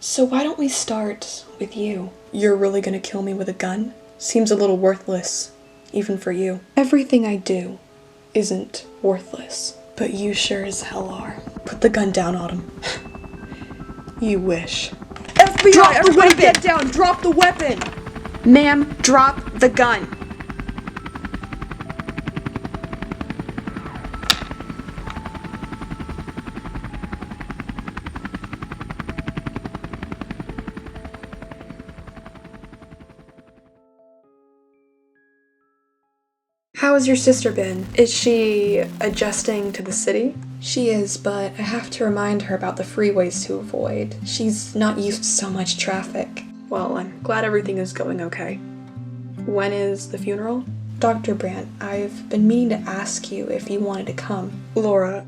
So why don't we start with you? You're really gonna kill me with a gun? Seems a little worthless, even for you. Everything I do isn't worthless, but you sure as hell are. Put the gun down, Autumn. You wish. FBI, everybody get down! Drop the weapon! Ma'am, drop the gun. How has your sister been? Is she adjusting to the city? She is, but I have to remind her about the freeways to avoid. She's not used to so much traffic. Well, I'm glad everything is going okay. When is the funeral? Dr. Brandt, I've been meaning to ask you if you wanted to come. Laura,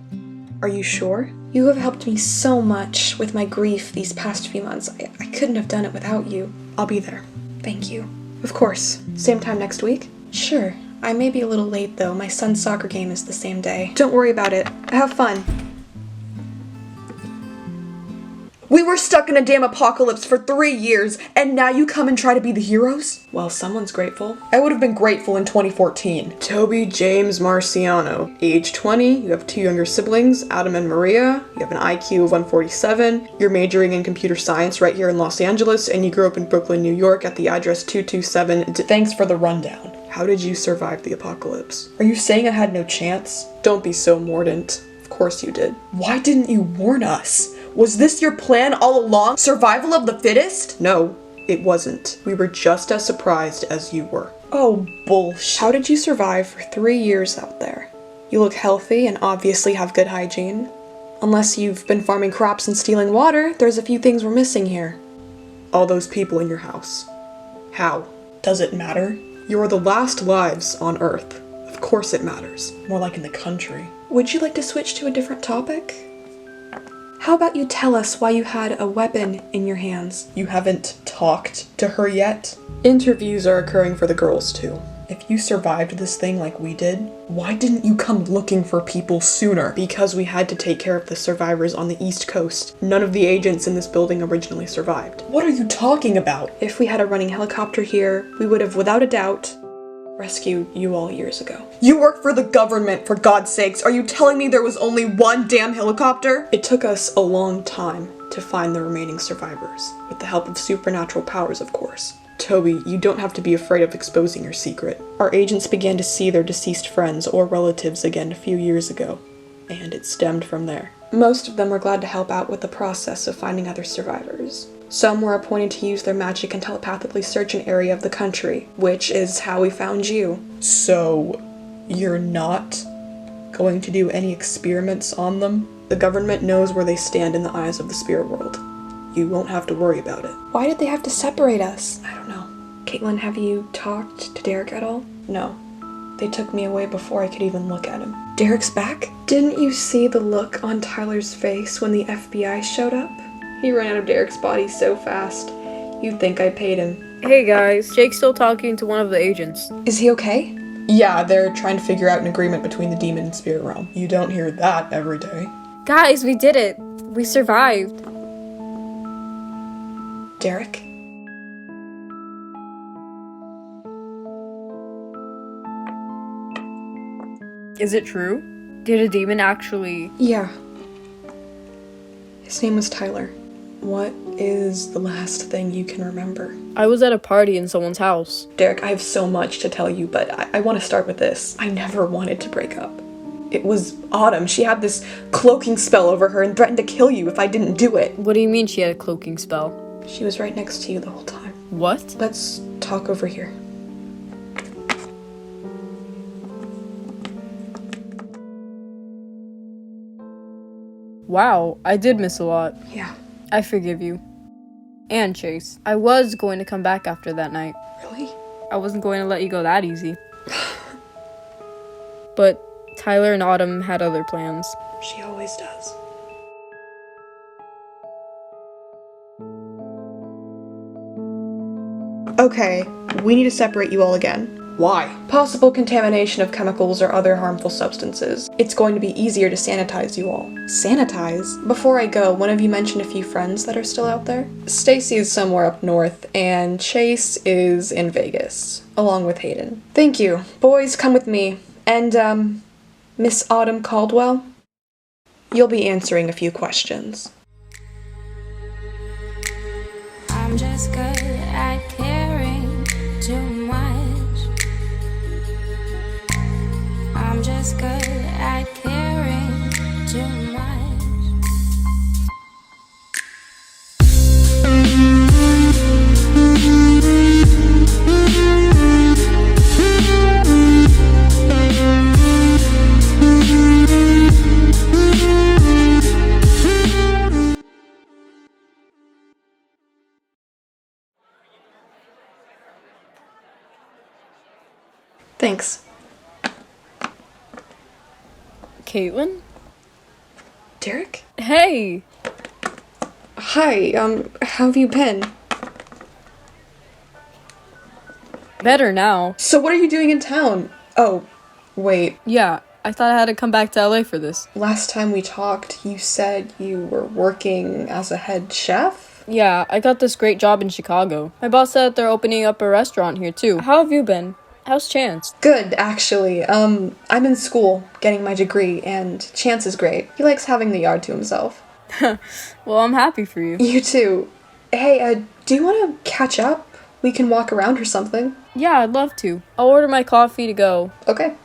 are you sure? You have helped me so much with my grief these past few months. I couldn't have done it without you. I'll be there. Thank you. Of course. Same time next week? Sure. I may be a little late though. My son's soccer game is the same day. Don't worry about it. Have fun. We were stuck in a damn apocalypse for 3 years, and now you come and try to be the heroes? Well, someone's grateful. I would have been grateful in 2014. Toby James Marciano. Age 20, you have 2 younger siblings, Adam and Maria. You have an IQ of 147. You're majoring in computer science right here in Los Angeles, and you grew up in Brooklyn, New York at the address 227. Thanks for the rundown. How did you survive the apocalypse? Are you saying I had no chance? Don't be so mordant. Of course you did. Why didn't you warn us? Was this your plan all along? Survival of the fittest? No, it wasn't. We were just as surprised as you were. Oh, bullshit. How did you survive for 3 years out there? You look healthy and obviously have good hygiene. Unless you've been farming crops and stealing water, there's a few things we're missing here. All those people in your house. How? Does it matter? You're the last lives on Earth. Of course it matters. More like in the country. Would you like to switch to a different topic? How about you tell us why you had a weapon in your hands? You haven't talked to her yet? Interviews are occurring for the girls too. If you survived this thing like we did, why didn't you come looking for people sooner? Because we had to take care of the survivors on the East Coast. None of the agents in this building originally survived. What are you talking about? If we had a running helicopter here, we would have without a doubt rescued you all years ago. You work for the government, for God's sakes. Are you telling me there was only one damn helicopter? It took us a long time to find the remaining survivors, with the help of supernatural powers, of course. Toby, you don't have to be afraid of exposing your secret. Our agents began to see their deceased friends or relatives again a few years ago, and it stemmed from there. Most of them were glad to help out with the process of finding other survivors. Some were appointed to use their magic and telepathically search an area of the country, which is how we found you. So, you're not going to do any experiments on them? The government knows where they stand in the eyes of the spirit world. You won't have to worry about it. Why did they have to separate us? I don't know. Caitlin, have you talked to Derek at all? No. They took me away before I could even look at him. Derek's back? Didn't you see the look on Tyler's face when the FBI showed up? He ran out of Derek's body so fast. You'd think I paid him. Hey guys, Jake's still talking to one of the agents. Is he okay? Yeah, they're trying to figure out an agreement between the demon and spirit realm. You don't hear that every day. Guys, we did it. We survived. Derek? Is it true? Did a demon actually... Yeah. His name was Tyler. What is the last thing you can remember? I was at a party in someone's house. Derek, I have so much to tell you, but I want to start with this. I never wanted to break up. It was Autumn. She had this cloaking spell over her and threatened to kill you if I didn't do it. What do you mean she had a cloaking spell? She was right next to you the whole time. What? Let's talk over here. Wow, I did miss a lot. Yeah. I forgive you. And Chase. I was going to come back after that night. Really? I wasn't going to let you go that easy. But Tyler and Autumn had other plans. She always does. Okay, we need to separate you all again. Why? Possible contamination of chemicals or other harmful substances. It's going to be easier to sanitize you all. Sanitize? Before I go, one of you mentioned a few friends that are still out there? Stacy is somewhere up north, and Chase is in Vegas, along with Hayden. Thank you. Boys, come with me. And, Miss Autumn Caldwell? You'll be answering a few questions. I'm just good at caring too much. I'm just good at caring too much. Thanks. Caitlin? Derek? Hey! Hi, how have you been? Better now. So what are you doing in town? Oh, wait. Yeah, I thought I had to come back to LA for this. Last time we talked, you said you were working as a head chef? Yeah, I got this great job in Chicago. My boss said they're opening up a restaurant here too. How have you been? How's Chance? Good, actually. I'm in school, getting my degree, and Chance is great. He likes having the yard to himself. Well, I'm happy for you. You too. Hey, do you want to catch up? We can walk around or something. Yeah, I'd love to. I'll order my coffee to go. Okay.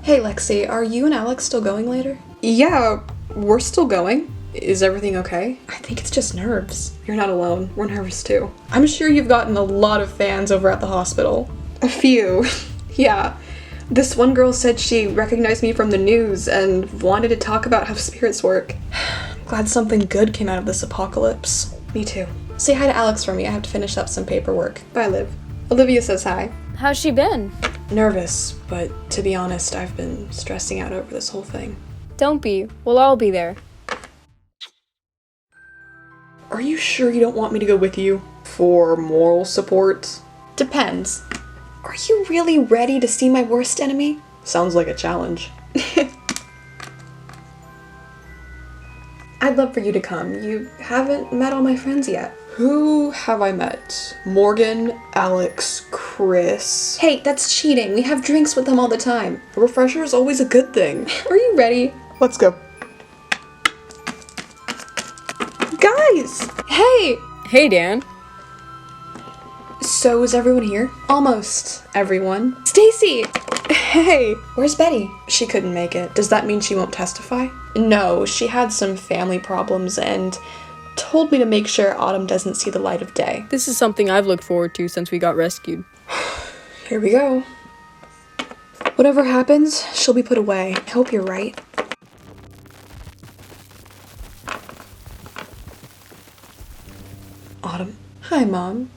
Hey, Lexi, are you and Alex still going later? Yeah, we're still going. Is everything okay? I think it's just nerves. You're not alone. We're nervous too. I'm sure you've gotten a lot of fans over at the hospital. A few. Yeah. This one girl said she recognized me from the news and wanted to talk about how spirits work. Glad something good came out of this apocalypse. Me too. Say hi to Alex for me. I have to finish up some paperwork. Bye, Liv. Olivia says hi. How's she been? Nervous, but to be honest, I've been stressing out over this whole thing. Don't be. We'll all be there. Are you sure you don't want me to go with you? For moral support? Depends. Are you really ready to see my worst enemy? Sounds like a challenge. I'd love for you to come. You haven't met all my friends yet. Who have I met? Morgan, Alex, Chris. Hey, that's cheating. We have drinks with them all the time. A refresher is always a good thing. Are you ready? Let's go. Guys! Hey! Hey, Dan. So is everyone here? Almost everyone. Stacy! Hey! Where's Betty? She couldn't make it. Does that mean she won't testify? No, she had some family problems and told me to make sure Autumn doesn't see the light of day. This is something I've looked forward to since we got rescued. Here we go. Whatever happens, she'll be put away. I hope you're right. Autumn. Hi, Mom.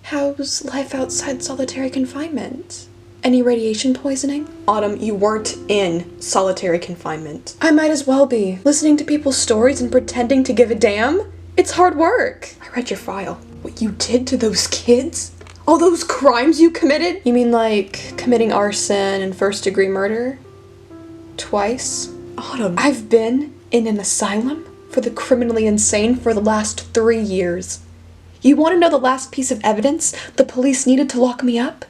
How's life outside solitary confinement? Any radiation poisoning? Autumn, you weren't in solitary confinement. I might as well be. Listening to people's stories and pretending to give a damn? It's hard work. I read your file. What you did to those kids? All those crimes you committed? You mean like committing arson and first-degree murder? Twice? Autumn, I've been in an asylum for the criminally insane for the last 3 years. You want to know the last piece of evidence the police needed to lock me up?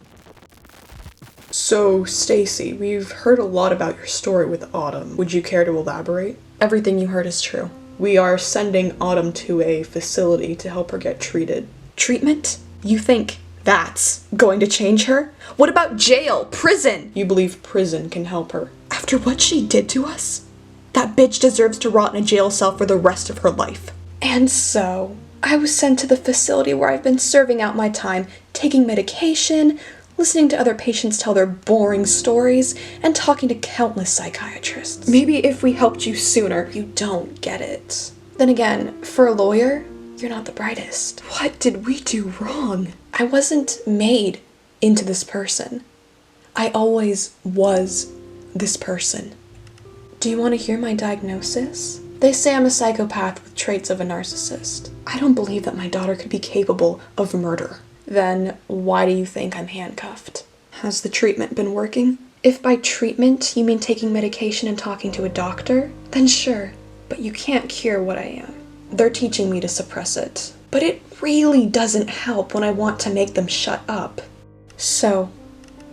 So, Stacy, we've heard a lot about your story with Autumn. Would you care to elaborate? Everything you heard is true. We are sending Autumn to a facility to help her get treated. Treatment? You think that's going to change her? What about jail? Prison? You believe prison can help her? After what she did to us? That bitch deserves to rot in a jail cell for the rest of her life. And so, I was sent to the facility where I've been serving out my time, taking medication, listening to other patients tell their boring stories, and talking to countless psychiatrists. Maybe if we helped you sooner, you don't get it. Then again, for a lawyer, you're not the brightest. What did we do wrong? I wasn't made into this person. I always was this person. Do you want to hear my diagnosis? They say I'm a psychopath with traits of a narcissist. I don't believe that my daughter could be capable of murder. Then why do you think I'm handcuffed? Has the treatment been working? If by treatment you mean taking medication and talking to a doctor, then sure, but you can't cure what I am. They're teaching me to suppress it, but it really doesn't help when I want to make them shut up. So,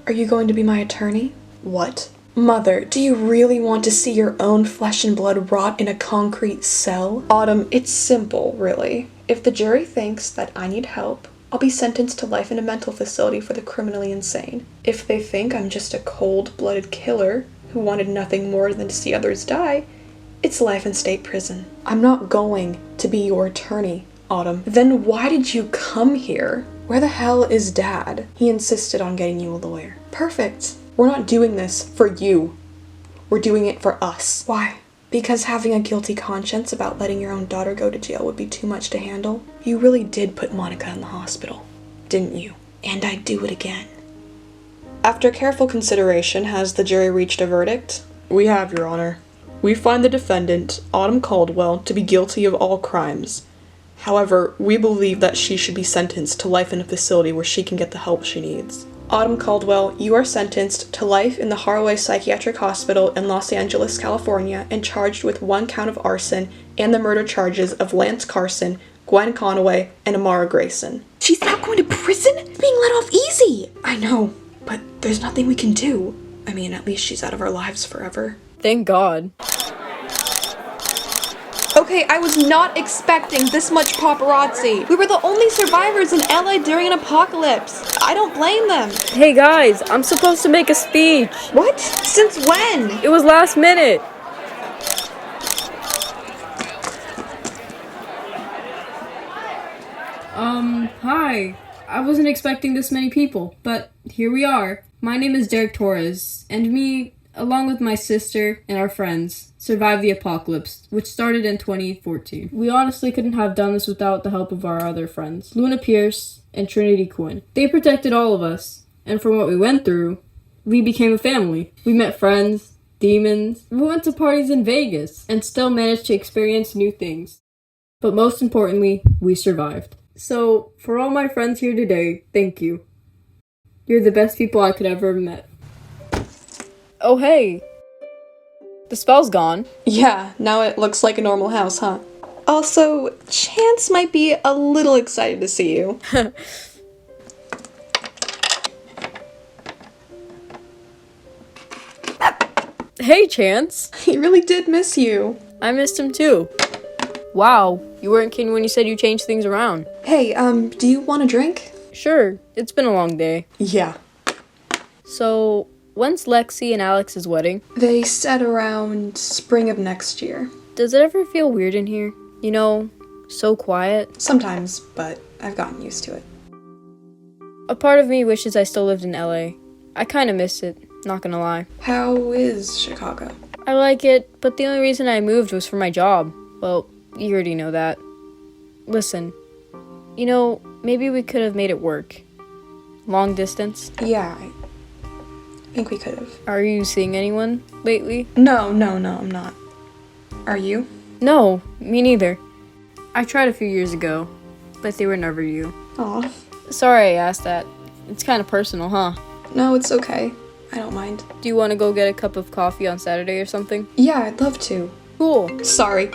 are you going to be my attorney? What? Mother, do you really want to see your own flesh and blood rot in a concrete cell? Autumn, it's simple, really. If the jury thinks that I need help, I'll be sentenced to life in a mental facility for the criminally insane. If they think I'm just a cold-blooded killer who wanted nothing more than to see others die, it's life in state prison. I'm not going to be your attorney, Autumn. Then why did you come here? Where the hell is Dad? He insisted on getting you a lawyer. Perfect. We're not doing this for you. We're doing it for us. Why? Because having a guilty conscience about letting your own daughter go to jail would be too much to handle? You really did put Monica in the hospital, didn't you? And I'd do it again. After careful consideration, has the jury reached a verdict? We have, Your Honor. We find the defendant, Autumn Caldwell, to be guilty of all crimes. However, we believe that she should be sentenced to life in a facility where she can get the help she needs. Autumn Caldwell, you are sentenced to life in the Harlequin Psychiatric Hospital in Los Angeles, California, and charged with 1 count of arson and the murder charges of Lance Carson, Gwen Conaway, and Amara Grayson. She's not going to prison? Being let off easy! I know, but there's nothing we can do. I mean, at least she's out of our lives forever. Thank God. Okay, I was not expecting this much paparazzi. We were the only survivors in LA during an apocalypse. I don't blame them. Hey guys, I'm supposed to make a speech. What? Since when? It was last minute. Hi. I wasn't expecting this many people, but here we are. My name is Derek Torres, and me, along with my sister and our friends, survived the apocalypse, which started in 2014. We honestly couldn't have done this without the help of our other friends, Luna Pierce and Trinity Quinn. They protected all of us, and from what we went through, we became a family. We met friends, demons, we went to parties in Vegas, and still managed to experience new things. But most importantly, we survived. So, for all my friends here today, thank you. You're the best people I could ever have met. Oh hey! The spell's gone. Yeah, now it looks like a normal house, huh? Also, Chance might be a little excited to see you. Hey, Chance! He really did miss you. I missed him too. Wow, you weren't kidding when you said you changed things around. Hey, do you want a drink? Sure, it's been a long day. Yeah. So, when's Lexi and Alex's wedding? They said around spring of next year. Does it ever feel weird in here? You know, so quiet? Sometimes, but I've gotten used to it. A part of me wishes I still lived in LA. I kinda miss it, not gonna lie. How is Chicago? I like it, but the only reason I moved was for my job. Well, you already know that. Listen, you know, maybe we could have made it work. Long distance? Yeah, I think we could have. Are you seeing anyone lately? No, I'm not. Are you? No, me neither. I tried a few years ago, but they were never you. Aw. Sorry I asked that. It's kind of personal, huh? No, it's okay. I don't mind. Do you want to go get a cup of coffee on Saturday or something? Yeah, I'd love to. Cool. Sorry.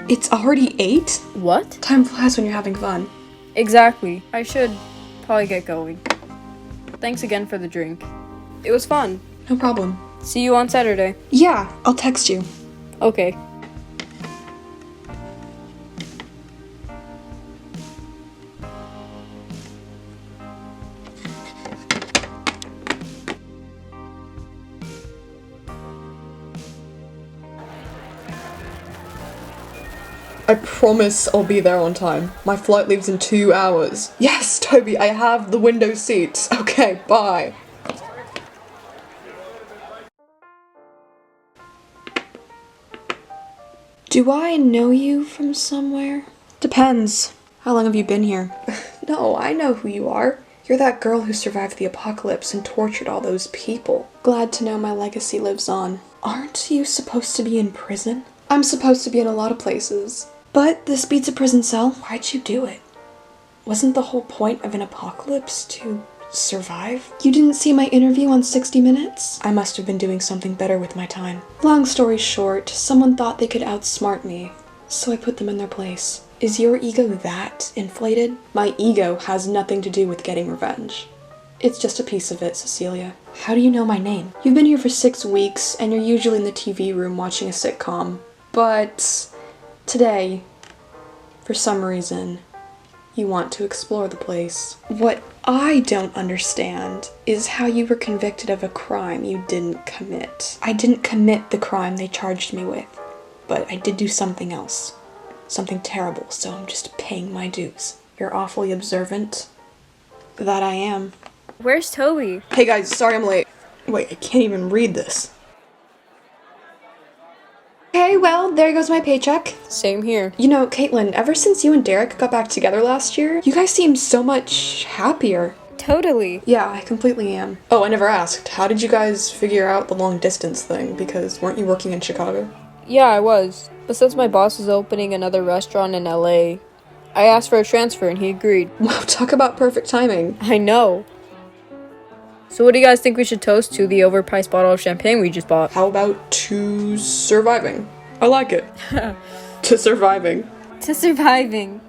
It's already 8? What? Time flies when you're having fun. Exactly. I should probably get going. Thanks again for the drink. It was fun. No problem. See you on Saturday. Yeah, I'll text you. Okay. I promise I'll be there on time. My flight leaves in 2 hours. Yes, Toby, I have the window seats. Okay, bye. Do I know you from somewhere? Depends. How long have you been here? No, I know who you are. You're that girl who survived the apocalypse and tortured all those people. Glad to know my legacy lives on. Aren't you supposed to be in prison? I'm supposed to be in a lot of places. But this beats a prison cell. Why'd you do it? Wasn't the whole point of an apocalypse to survive? You didn't see my interview on 60 Minutes? I must have been doing something better with my time. Long story short, someone thought they could outsmart me, so I put them in their place. Is your ego that inflated? My ego has nothing to do with getting revenge. It's just a piece of it, Cecilia. How do you know my name? You've been here for 6 weeks, and you're usually in the TV room watching a sitcom. But today, for some reason, you want to explore the place. What I don't understand is how you were convicted of a crime you didn't commit. I didn't commit the crime they charged me with, but I did do something else. Something terrible, so I'm just paying my dues. You're awfully observant. That I am. Where's Toby? Hey guys, sorry I'm late. Wait, I can't even read this. Okay, well, there goes my paycheck. Same here. You know, Caitlin, ever since you and Derek got back together last year, you guys seem so much happier. Totally. Yeah, I completely am. Oh, I never asked. How did you guys figure out the long distance thing? Because weren't you working in Chicago? Yeah, I was. But since my boss is opening another restaurant in LA, I asked for a transfer and he agreed. Wow, talk about perfect timing. I know. So what do you guys think we should toast to the overpriced bottle of champagne we just bought? How about to surviving? I like it. To surviving. To surviving.